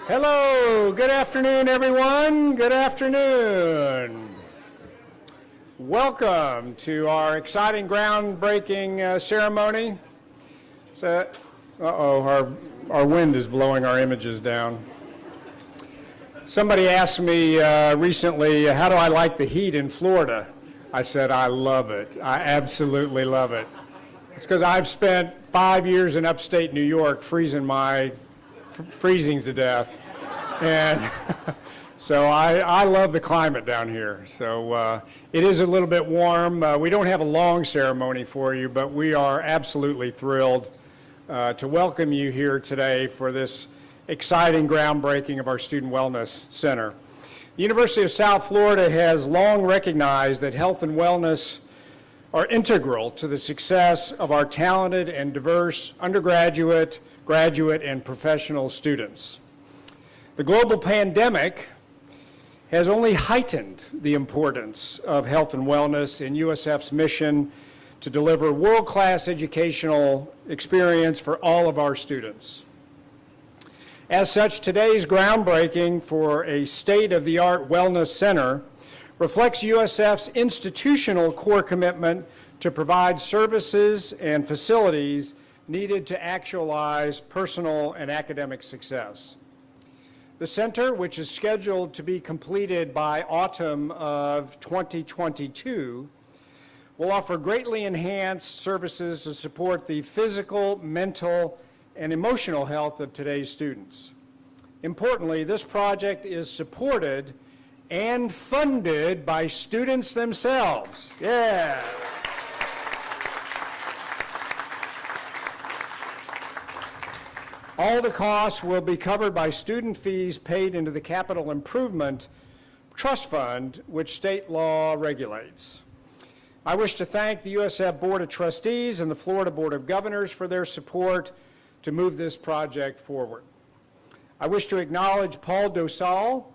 Hello, good afternoon, everyone. Good afternoon. Welcome to our exciting groundbreaking ceremony. So, our wind is blowing our images down. Somebody asked me recently, how do I like the heat in Florida? I said, I love it. I absolutely love it. It's because I've spent 5 years in upstate New York freezing to death. And so I love the climate down here. So it is a little bit warm. We don't have a long ceremony for you, but we are absolutely thrilled to welcome you here today for this exciting groundbreaking of our Student Wellness Center. The University of South Florida has long recognized that health and wellness are integral to the success of our talented and diverse undergraduate, graduate, and professional students. The global pandemic has only heightened the importance of health and wellness in USF's mission to deliver world-class educational experience for all of our students. As such, today's groundbreaking for a state-of-the-art wellness center reflects USF's institutional core commitment to provide services and facilities needed to actualize personal and academic success. The center, which is scheduled to be completed by autumn of 2022, will offer greatly enhanced services to support the physical, mental, and emotional health of today's students. Importantly, this project is supported and funded by students themselves. Yeah. All the costs will be covered by student fees paid into the Capital Improvement Trust Fund, which state law regulates. I wish to thank the USF Board of Trustees and the Florida Board of Governors for their support to move this project forward. I wish to acknowledge Paul Dosal,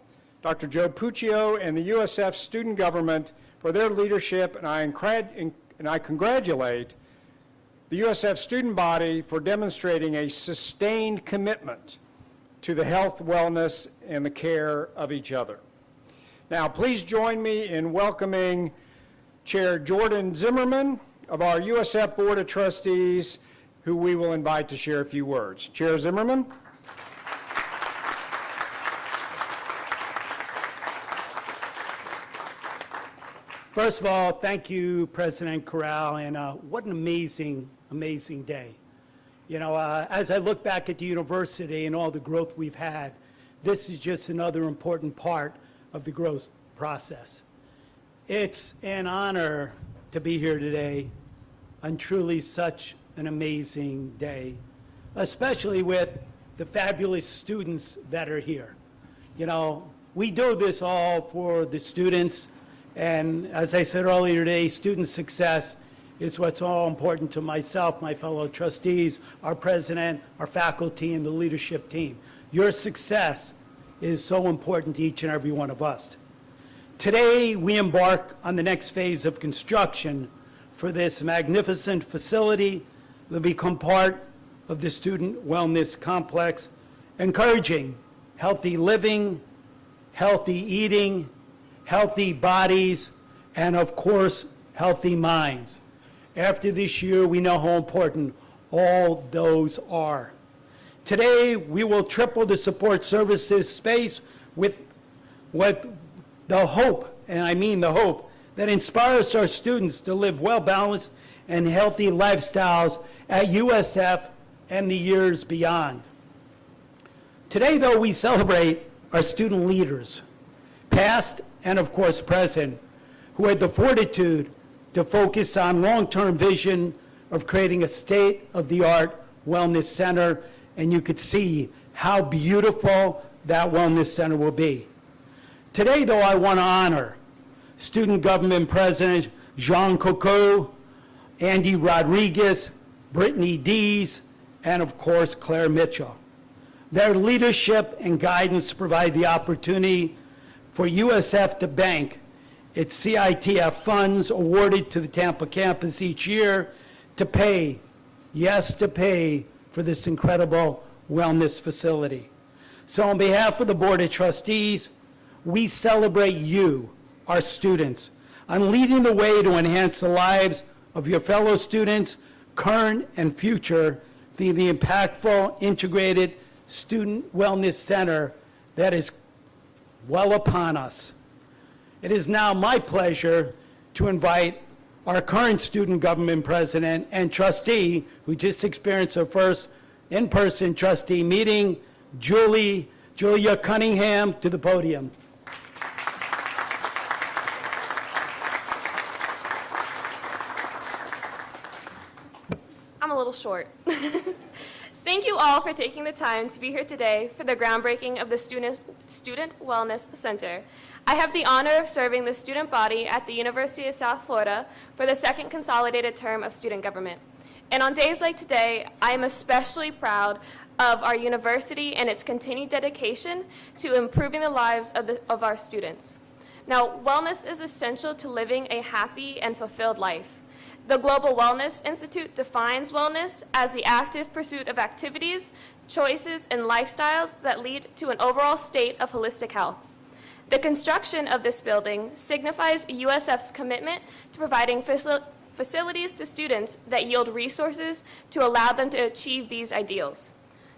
Dr. Joe Puccio, and the USF student government for their leadership, and I congratulate the USF student body for demonstrating a sustained commitment to the health, wellness, and the care of each other. Now, please join me in welcoming Chair Jordan Zimmerman of our USF Board of Trustees, who we will invite to share a few words. Chair Zimmerman. First of all, thank you, President Corral, and what an amazing day. You know, as I look back at the university and all the growth we've had, this is just another important part of the growth process. It's an honor to be here today on truly such an amazing day, especially with the fabulous students that are here. You know, we do this all for the students, and as I said earlier today, student success is what's all important to myself, my fellow trustees, our president, our faculty, and the leadership team. Your success is so important to each and every one of us. Today, we embark on the next phase of construction for this magnificent facility that will become part of the student wellness complex, encouraging healthy living, healthy eating, healthy bodies, and of course, healthy minds. After this year, we know how important all those are. Today, we will triple the support services space with the hope, and I mean the hope, that inspires our students to live well-balanced and healthy lifestyles at USF and the years beyond. Today, though, we celebrate our student leaders, past and of course present, who had the fortitude to focus on long-term vision of creating a state-of-the-art wellness center, and you could see how beautiful that wellness center will be. Today, though, I want to honor Student Government President Jean Coco, Andy Rodriguez, Brittany Dees, and of course, Claire Mitchell. Their leadership and guidance provide the opportunity for USF to bank its CITF funds awarded to the Tampa campus each year to pay, yes, to pay for this incredible wellness facility. So on behalf of the Board of Trustees, we celebrate you, our students, on leading the way to enhance the lives of your fellow students, current and future, through the impactful, integrated Student Wellness Center that is well upon us. It is now my pleasure to invite our current student government president and trustee, who just experienced her first in-person trustee meeting, Julia Cunningham, to the podium. I'm a little short. Thank you all for taking the time to be here today for the groundbreaking of the Student Wellness Center. I have the honor of serving the student body at the University of South Florida for the second consolidated term of student government. And on days like today, I am especially proud of our university and its continued dedication to improving the lives of our students. Now, wellness is essential to living a happy and fulfilled life. The Global Wellness Institute defines wellness as the active pursuit of activities, choices, and lifestyles that lead to an overall state of holistic health. The construction of this building signifies USF's commitment to providing facilities to students that yield resources to allow them to achieve these ideals.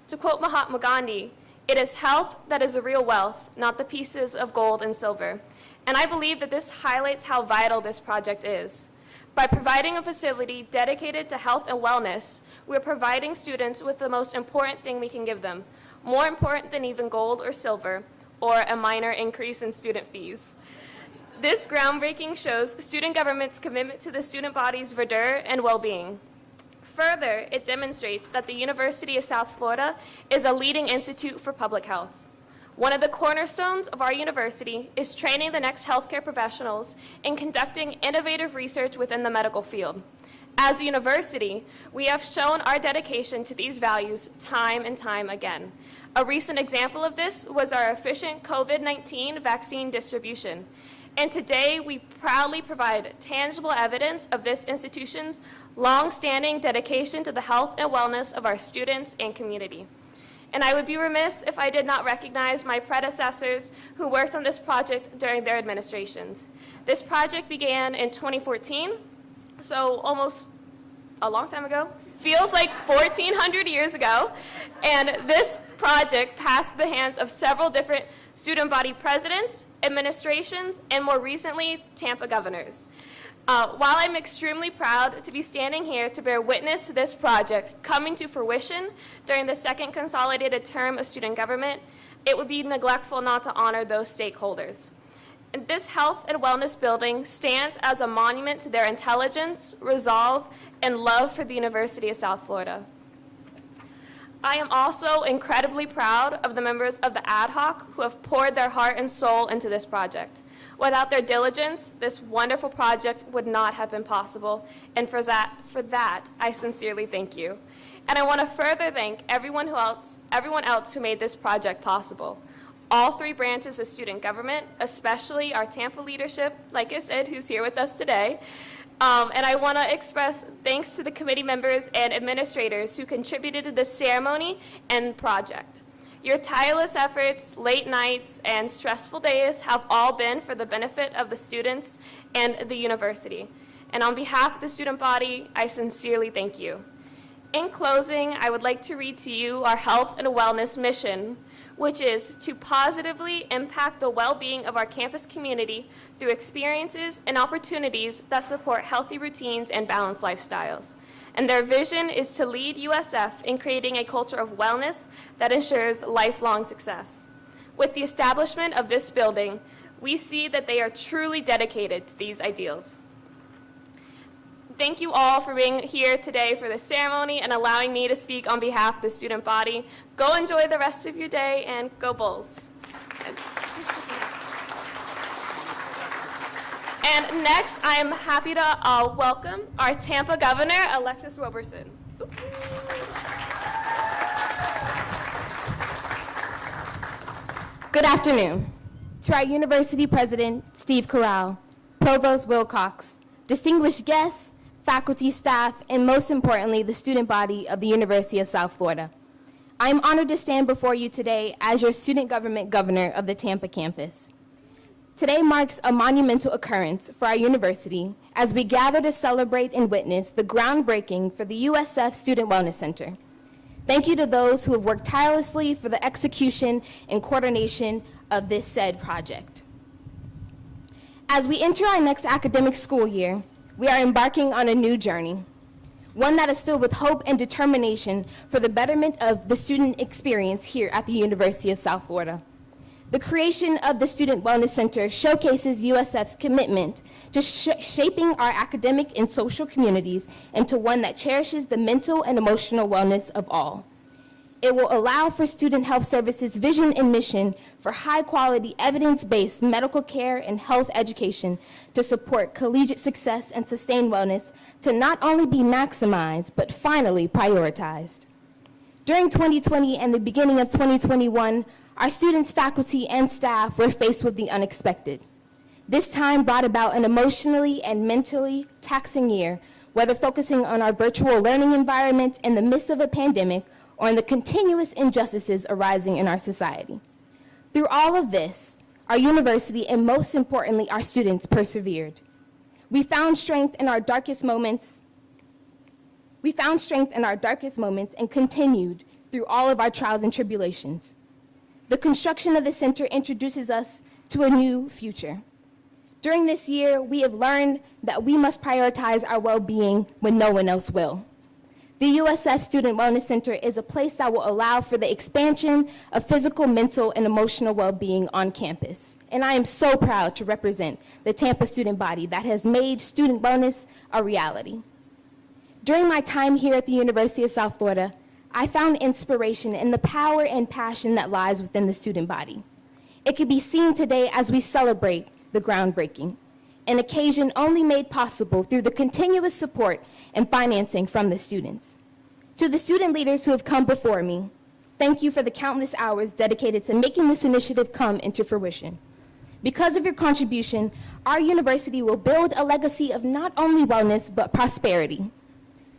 To quote Mahatma Gandhi, "It is health that is a real wealth, not the pieces of gold and silver." And I believe that this highlights how vital this project is. By providing a facility dedicated to health and wellness, we're providing students with the most important thing we can give them, more important than even gold or silver, or a minor increase in student fees. This groundbreaking shows student government's commitment to the student body's verdure and well-being. Further, it demonstrates that the University of South Florida is a leading institute for public health. One of the cornerstones of our university is training the next healthcare professionals and conducting innovative research within the medical field. As a university, we have shown our dedication to these values time and time again. A recent example of this was our efficient COVID-19 vaccine distribution. And today, we proudly provide tangible evidence of this institution's long-standing dedication to the health and wellness of our students and community. And I would be remiss if I did not recognize my predecessors who worked on this project during their administrations. This project began in 2014, so almost a long time ago. Feels like 1,400 years ago. And this project passed the hands of several different student body presidents, administrations, and more recently, Tampa governors. While I'm extremely proud to be standing here to bear witness to this project coming to fruition during the second consolidated term of student government, it would be neglectful not to honor those stakeholders. And this health and wellness building stands as a monument to their intelligence, resolve, and love for the University of South Florida. I am also incredibly proud of the members of the ad hoc who have poured their heart and soul into this project. Without their diligence, this wonderful project would not have been possible, and for that, I sincerely thank you. And I want to further thank everyone else who made this project possible. All three branches of student government, especially our Tampa leadership, like I said, who's here with us today. And I want to express thanks to the committee members and administrators who contributed to this ceremony and project. Your tireless efforts, late nights, and stressful days have all been for the benefit of the students and the university. And on behalf of the student body, I sincerely thank you. In closing, I would like to read to you our health and wellness mission, which is to positively impact the well-being of our campus community through experiences and opportunities that support healthy routines and balanced lifestyles. And their vision is to lead USF in creating a culture of wellness that ensures lifelong success. With the establishment of this building, we see that they are truly dedicated to these ideals. Thank you all for being here today for this ceremony and allowing me to speak on behalf of the student body. Go enjoy the rest of your day and go Bulls. And next, I am happy to welcome our Tampa Governor, Alexis Roberson. Good afternoon. To our University President, Steve Corral, Provost Wilcox, distinguished guests, faculty, staff, and most importantly, the student body of the University of South Florida. I am honored to stand before you today as your student government governor of the Tampa campus. Today marks a monumental occurrence for our university as we gather to celebrate and witness the groundbreaking for the USF Student Wellness Center. Thank you to those who have worked tirelessly for the execution and coordination of this said project. As we enter our next academic school year, we are embarking on a new journey, one that is filled with hope and determination for the betterment of the student experience here at the University of South Florida. The creation of the Student Wellness Center showcases USF's commitment to shaping our academic and social communities into one that cherishes the mental and emotional wellness of all. It will allow for Student Health Services' vision and mission for high-quality, evidence-based medical care and health education to support collegiate success and sustained wellness to not only be maximized, but finally prioritized. During 2020 and the beginning of 2021, our students, faculty, and staff were faced with the unexpected. This time brought about an emotionally and mentally taxing year, whether focusing on our virtual learning environment in the midst of a pandemic or in the continuous injustices arising in our society. Through all of this, our university and most importantly, our students persevered. We found strength in our darkest moments. And continued through all of our trials and tribulations. The construction of the center introduces us to a new future. During this year, we have learned that we must prioritize our well-being when no one else will. The USF Student Wellness Center is a place that will allow for the expansion of physical, mental, and emotional well-being on campus. And I am so proud to represent the Tampa student body that has made student wellness a reality. During my time here at the University of South Florida, I found inspiration in the power and passion that lies within the student body. It can be seen today as we celebrate the groundbreaking, an occasion only made possible through the continuous support and financing from the students. To the student leaders who have come before me, thank you for the countless hours dedicated to making this initiative come into fruition. Because of your contribution, our university will build a legacy of not only wellness, but prosperity.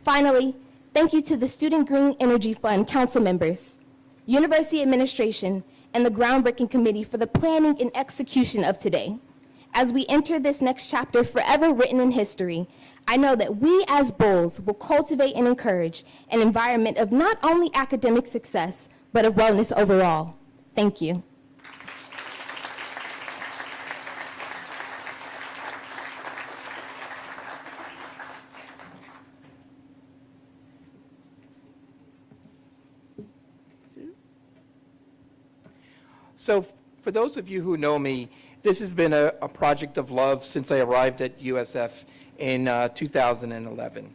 Finally, thank you to the Student Green Energy Fund council members, university administration, and the groundbreaking committee for the planning and execution of today. As we enter this next chapter forever written in history, I know that we as Bulls will cultivate and encourage an environment of not only academic success, but of wellness overall. Thank you. So for those of you who know me, this has been a project of love since I arrived at USF in 2011.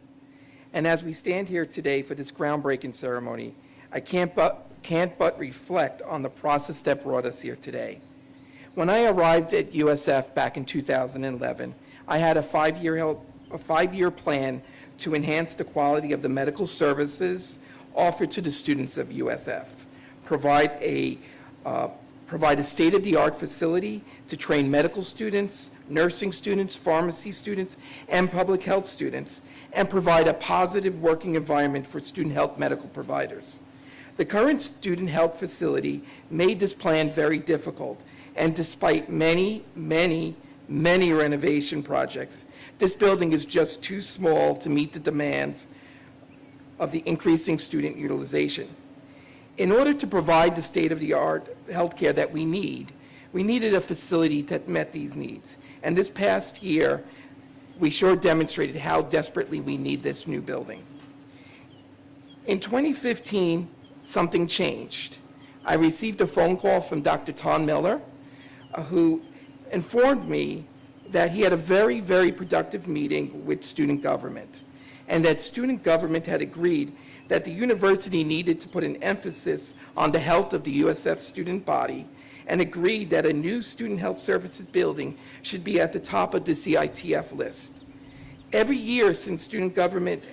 And as we stand here today for this groundbreaking ceremony, I can't but reflect on the process that brought us here today. When I arrived at USF back in 2011, I had a five-year plan to enhance the quality of the medical services offered to the students of USF, provide a state-of-the-art facility to train medical students, nursing students, pharmacy students, and public health students, and provide a positive working environment for student health medical providers. The current student health facility made this plan very difficult, and despite many renovation projects, this building is just too small to meet the demands of the increasing student utilization. In order to provide the state-of-the-art healthcare that we needed a facility that met these needs. And this past year, we sure demonstrated how desperately we need this new building. In 2015, something changed. I received a phone call from Dr. Tom Miller, who informed me that he had a very, very productive meeting with student government, and that student government had agreed that the university needed to put an emphasis on the health of the USF student body, and agreed that a new student health services building should be at the top of the CITF list. Every year since student government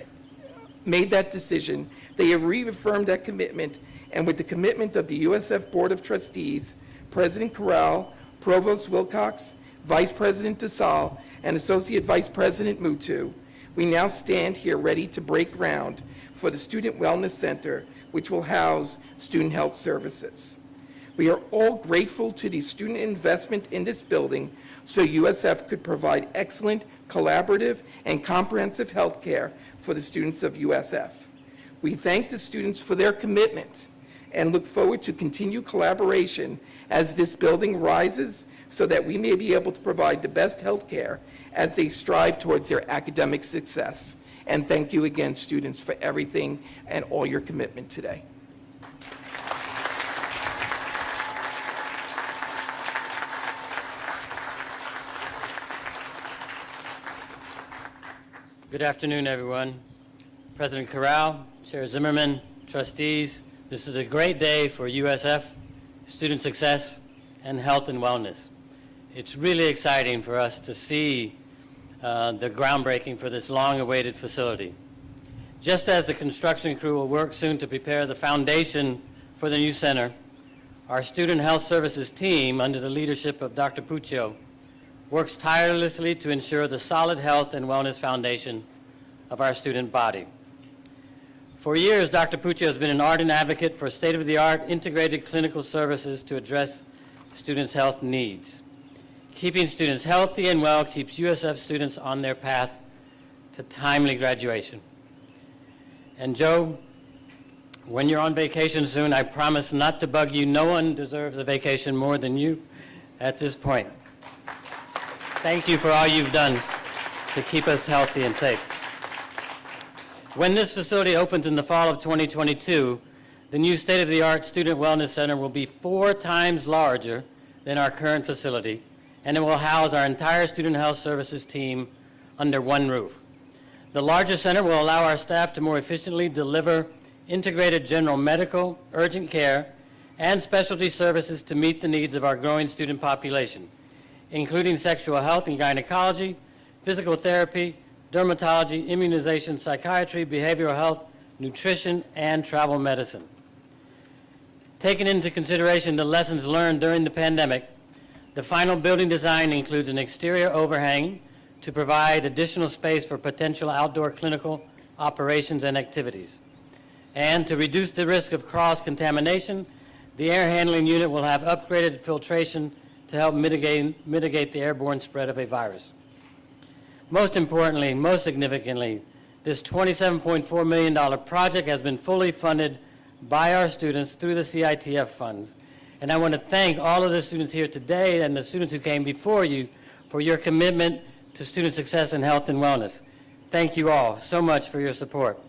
made that decision, they have reaffirmed that commitment, and with the commitment of the USF Board of Trustees, President Corral, Provost Wilcox, Vice President DeSalle, and Associate Vice President Mutu, we now stand here ready to break ground for the Student Wellness Center, which will house student health services. We are all grateful to the student investment in this building so USF could provide excellent, collaborative, and comprehensive health care for the students of USF. We thank the students for their commitment and look forward to continued collaboration as this building rises so that we may be able to provide the best health care as they strive towards their academic success. And thank you again, students, for everything and all your commitment today. Good afternoon, everyone. President Corral, Chair Zimmerman, trustees, this is a great day for USF, student success, and health and wellness. It's really exciting for us to see the groundbreaking for this long-awaited facility. Just as the construction crew will work soon to prepare the foundation for the new center, our Student Health Services team, under the leadership of Dr. Puccio, works tirelessly to ensure the solid health and wellness foundation of our student body. For years, Dr. Puccio has been an ardent advocate for state-of-the-art integrated clinical services to address students' health needs. Keeping students healthy and well keeps USF students on their path to timely graduation. And Joe, when you're on vacation soon, I promise not to bug you. No one deserves a vacation more than you at this point. Thank you for all you've done to keep us healthy and safe. When this facility opens in the fall of 2022, the new state-of-the-art Student Wellness Center will be 4 times larger than our current facility, and it will house our entire Student Health Services team under one roof. The larger center will allow our staff to more efficiently deliver integrated general medical, urgent care, and specialty services to meet the needs of our growing student population, including sexual health and gynecology, physical therapy, dermatology, immunization, psychiatry, behavioral health, nutrition, and travel medicine. Taking into consideration the lessons learned during the pandemic, the final building design includes an exterior overhang to provide additional space for potential outdoor clinical operations and activities. And to reduce the risk of cross-contamination, the air handling unit will have upgraded filtration to help mitigate the airborne spread of a virus. Most importantly, most significantly, this $27.4 million project has been fully funded by our students through the CITF funds. And I want to thank all of the students here today and the students who came before you for your commitment to student success and health and wellness. Thank you all so much for your support.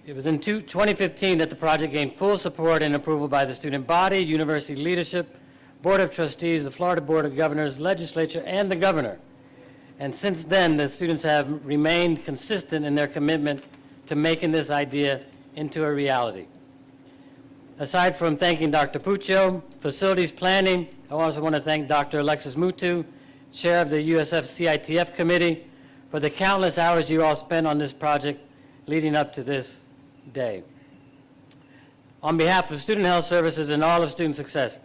It was in 2015 that the project gained full support and approval by the student body, university leadership, Board of Trustees, the Florida Board of Governors, legislature, and the governor. And since then, the students have remained consistent in their commitment to making this idea into a reality. Aside from thanking Dr. Puccio, facilities planning, I also want to thank Dr. Alexis Mutu, chair of the USF CITF committee, for the countless hours you all spent on this project leading up to this day. On behalf of Student Health Services and all of Student Success,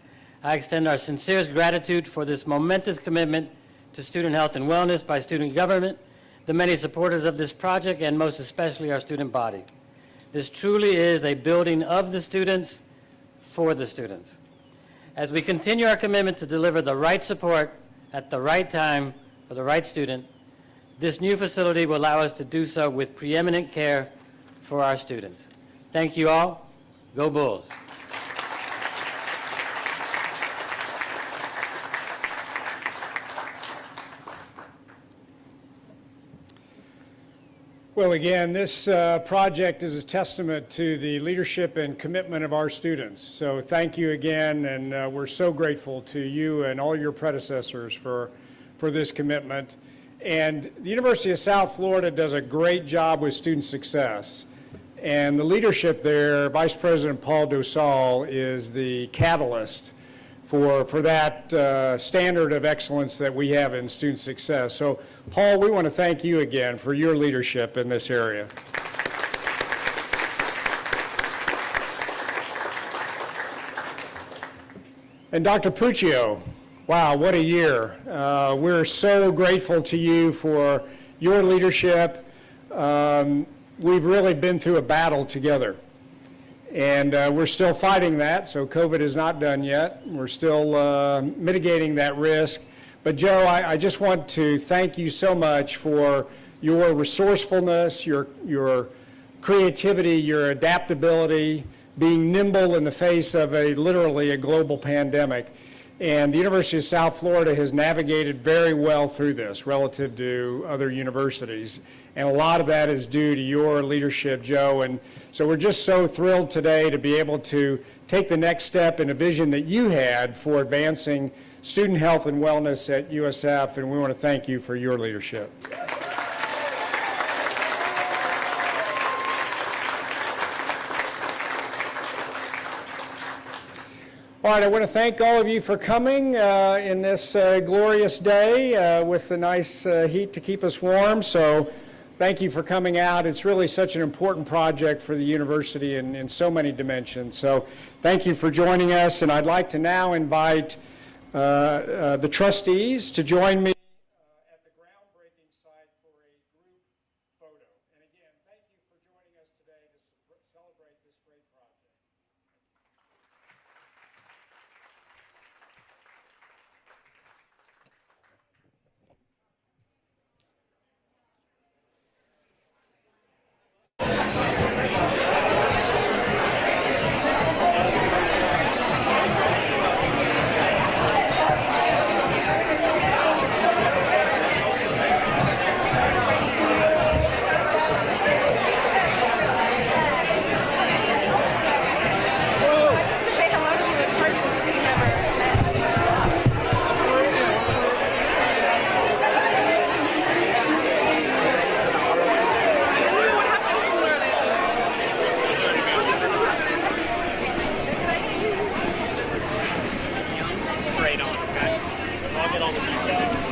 I extend our sincerest gratitude for this momentous commitment to student health and wellness by student government, the many supporters of this project, and most especially our student body. This truly is a building of the students for the students. As we continue our commitment to deliver the right support at the right time for the right student, this new facility will allow us to do so with preeminent care for our students. Thank you all. Go Bulls. Well, again, this project is a testament to the leadership and commitment of our students. So thank you again, and we're so grateful to you and all your predecessors for this commitment. And the University of South Florida does a great job with student success. And the leadership there, Vice President Paul Dosal, is the catalyst for that standard of excellence that we have in student success. So, Paul, we want to thank you again for your leadership in this area. And Dr. Puccio, wow, what a year. We're so grateful to you for your leadership. We've really been through a battle together. And we're still fighting that, so COVID is not done yet. We're still mitigating that risk. But Joe, I just want to thank you so much for your resourcefulness, your creativity, your adaptability, being nimble in the face of literally a global pandemic. And the University of South Florida has navigated very well through this relative to other universities. And a lot of that is due to your leadership, Joe. And so we're just so thrilled today to be able to take the next step in a vision that you had for advancing student health and wellness at USF. And we want to thank you for your leadership. All right, I want to thank all of you for coming in this glorious day with the nice heat to keep us warm. So thank you for coming out. It's really such an important project for the university in so many dimensions. So thank you for joining us. And I'd like to now invite the trustees to join me at the groundbreaking site for a group photo. And again, thank you for joining us today to celebrate this great project. Straight on, okay? I'll get all the details.